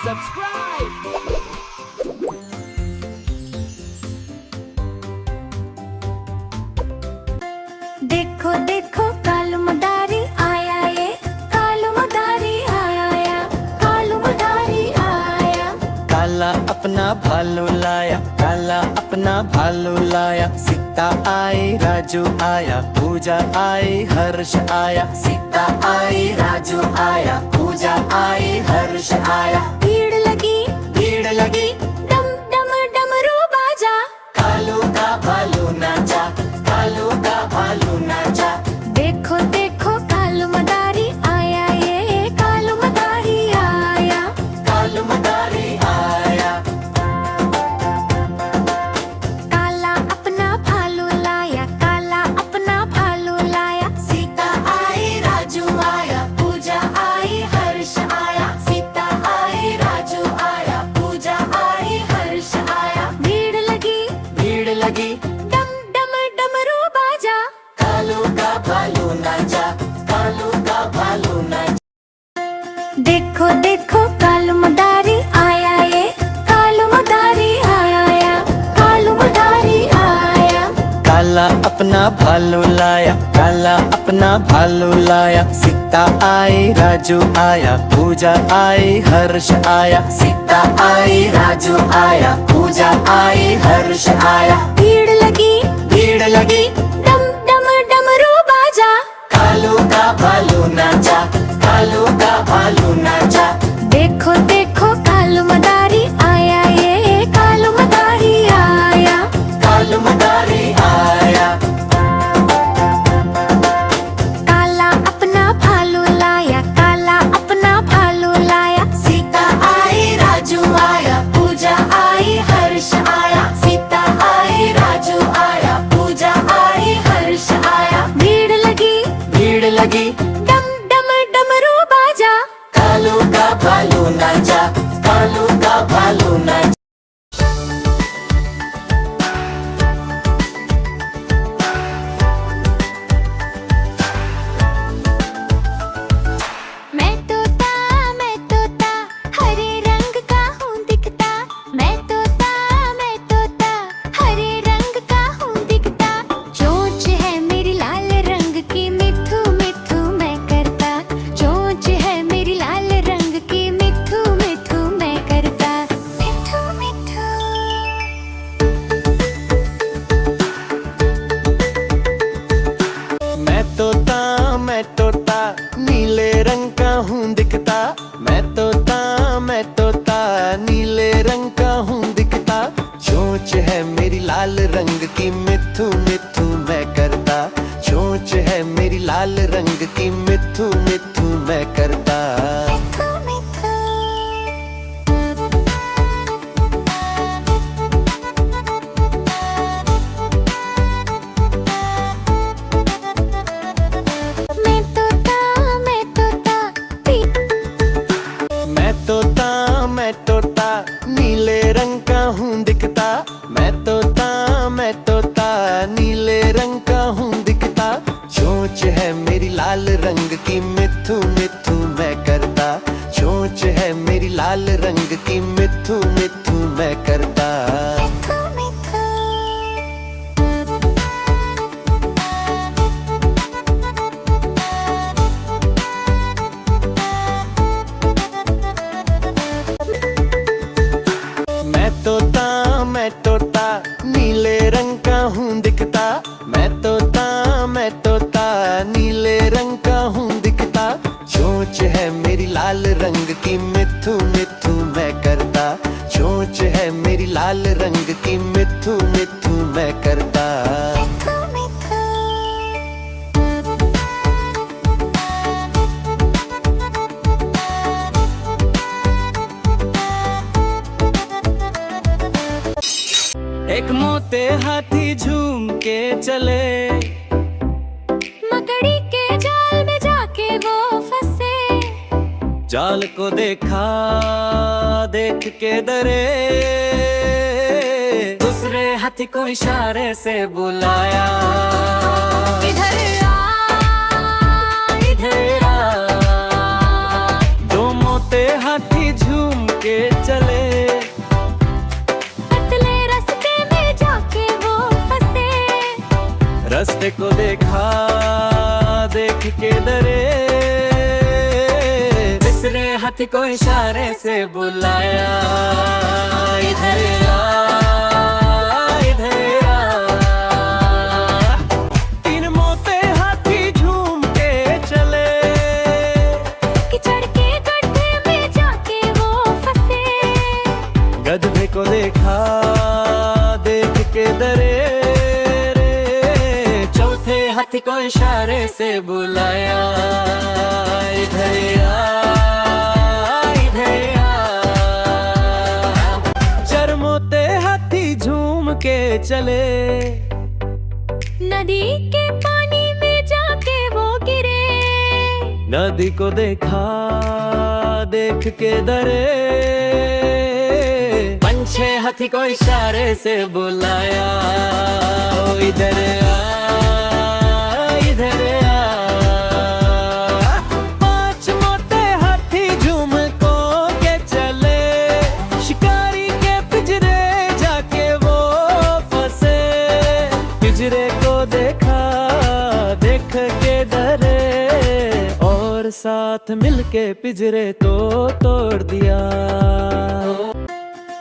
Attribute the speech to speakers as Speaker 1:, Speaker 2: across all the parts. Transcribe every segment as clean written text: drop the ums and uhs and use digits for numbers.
Speaker 1: subscribe.
Speaker 2: देखो देखो कालू मदारी आया ये, कालू मदारी आया, कालू मदारी आया।
Speaker 3: काला अपना भालू लाया, काला अपना भालू लाया। सीता आई राजू आया, पूजा आई हर्ष आया। सीता आई राजू आया, पूजा आई हर्ष आया।
Speaker 2: भीड़ लगी
Speaker 3: डम
Speaker 2: डम डमरू बाजा।
Speaker 3: कालू का भालू नाचा, कालू का भालू नाचा।
Speaker 2: देखो देखो कालू मदारी आया ये, कालू मदारी आया।
Speaker 3: कालू मदारी आया।
Speaker 2: काला अपना भालू लाया, काला अपना भालू लाया।
Speaker 3: सीता आई राजू आया, पूजा आई हर्ष आया। सीता आई राजू आया, पूजा आई हर्ष आया।
Speaker 2: भीड़ लगी
Speaker 3: डम
Speaker 2: डम डमरू बाजा।
Speaker 3: कालू का भालू नाचा, कालू का भालू नाचा।
Speaker 2: देखो देखो कालू मदारी आया ये, कालू मदारी आया, कालू मदारी आया।
Speaker 3: काला अपना भालू लाया, काला अपना भालू लाया। सीता आई राजू आया, पूजा आई हर्ष आया। सीता आई राजू आया, पूजा आई हर्ष आया।
Speaker 2: भीड़ लगी
Speaker 3: डम
Speaker 2: डम डमरू बाजा।
Speaker 3: कालू का भालू नाचा, कालू का भालू नाचा।
Speaker 2: देखो देखो कालू मदारी आया ये, कालू मदारी आया।
Speaker 3: कालू मदारी आया।
Speaker 2: काला अपना भालू लाया, काला अपना भालू लाया।
Speaker 3: सीता आई राजू आया, पूजा आई हर्ष आया। सीता आई राजू आया, पूजा आई हर्ष आया।
Speaker 2: भीड़ लगी
Speaker 3: डम
Speaker 2: डम डमरू बाजा।
Speaker 3: कालू का भालू नाचा, कालू का भालू नाचा।
Speaker 2: मैं तोता हरे रंग का हूँ दिखता। मैं तोता हरे रंग का हूँ दिखता। चोंच है मेरी लाल रंग की, मिठू मिठू मैं करता। चोंच है मेरी लाल रंग की, मिठू मिठू मैं करता। मिठू मिठू
Speaker 3: मैं तोता नीले रंग का हूँ दिखता। मैं तोता नीले रंग का हूँ दिखता। चोंच है मेरी लाल रंग की, मिठू मिठू मैं करता। चोंच है मेरी लाल रंग की, मिठू मिठू मैं करता। मैं तोता नीले रंग का हूँ दिखता। मैं तोता नीले रंग का हूँ दिखता। चोंच है मेरी लाल रंग की, मिठू मिठू मैं करता। चोंच है मेरी लाल रंग की, मिठू मिठू मैं करता। मैं तोता नीले रंग का हूँ दिखता। मैं तोता नीले रंग का हूँ दिखता। चोंच है मेरी लाल रंग की, मिठू मिठू मैं करता। चोंच है मेरी लाल रंग की, मिठू मिठू मैं करता। एक मोटे हाथी झूम के चले,
Speaker 2: मकड़ी के जाल में जाके वो फंसे।
Speaker 3: जाल को देखा देख के डरे। दूसरे हाथी को इशारे से बुलाया,
Speaker 2: इधर आ,
Speaker 3: इधर आ। दो मोटे हाथी झूम के गधे को देखा देख के डरे, तीसरे हाथी को इशारे से बुलाया, इधर आ इधर आ। तीन मोटे हाथी झूम के चले,
Speaker 2: कीचड़ के गड्ढे में जाके वो फंसे।
Speaker 3: गधे को देखा देख के डरे, चौथे हाथी को इशारे से बुलाया, इधर आ इधर आ। चरमोते हाथी झूम के चले,
Speaker 2: नदी के पानी में जाके वो गिरे।
Speaker 3: नदी को देखा देख के डरे, पंछे हाथी को इशारे से बुलाया, ओ इधर आ इधर आ। पांच मोटे हाथी झूम को के चले, शिकारी के पिंजरे जाके वो फंसे। पिंजरे को देखा देख के डरे, और साथ मिलके पिंजरे तो तोड़ दिया।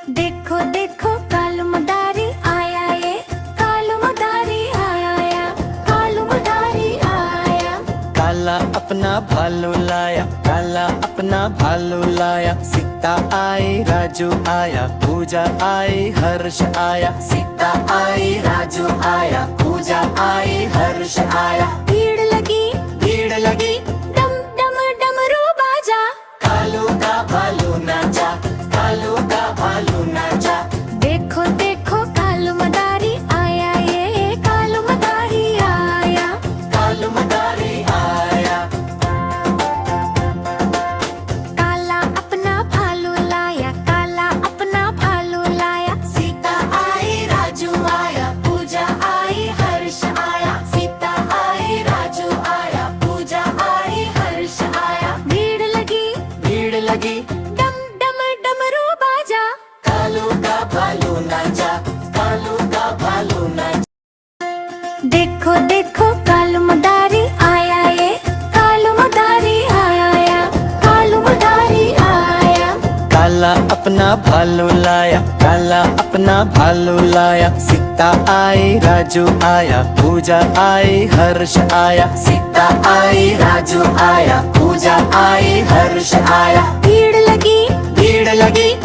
Speaker 2: देखो देखो कालू मदारी आया, ये कालू मदारी आया, कालू मदारी आया।
Speaker 3: काला अपना भालू लाया, काला अपना भालू लाया। सीता आई राजू आया, पूजा आई हर्ष आया। सीता आई राजू आया, पूजा आई हर्ष आया।
Speaker 2: भीड़ लगी
Speaker 3: डम
Speaker 2: डम डमरू बाजा।
Speaker 3: कालू का भालू नाचा, कालू का भालू नाचा।
Speaker 2: देखो देखो कालू मदारी आया, ये कालू मदारी आया।
Speaker 3: कालू मदारी आया।
Speaker 2: काला अपना भालू लाया, काला अपना भालू लाया। सीता आई राजू आया, पूजा आई हर्ष आया। सीता आई राजू आया, पूजा आई हर्ष आया। भीड़ लगी डम डम डमरू बाजा।
Speaker 3: कालू का भालू नाचा, कालू का भालू नाचा।
Speaker 2: देखो देखो कालू मदारी आया, ये कालू मदारी आया, कालू मदारी आया।
Speaker 3: काला अपना भालू लाया, काला अपना भालू लाया। सीता आई राजू आया, पूजा आई हर्ष आया। सीता आई राजू आया, पूजा आई हर्ष आया।
Speaker 2: भीड़ लगी
Speaker 3: डम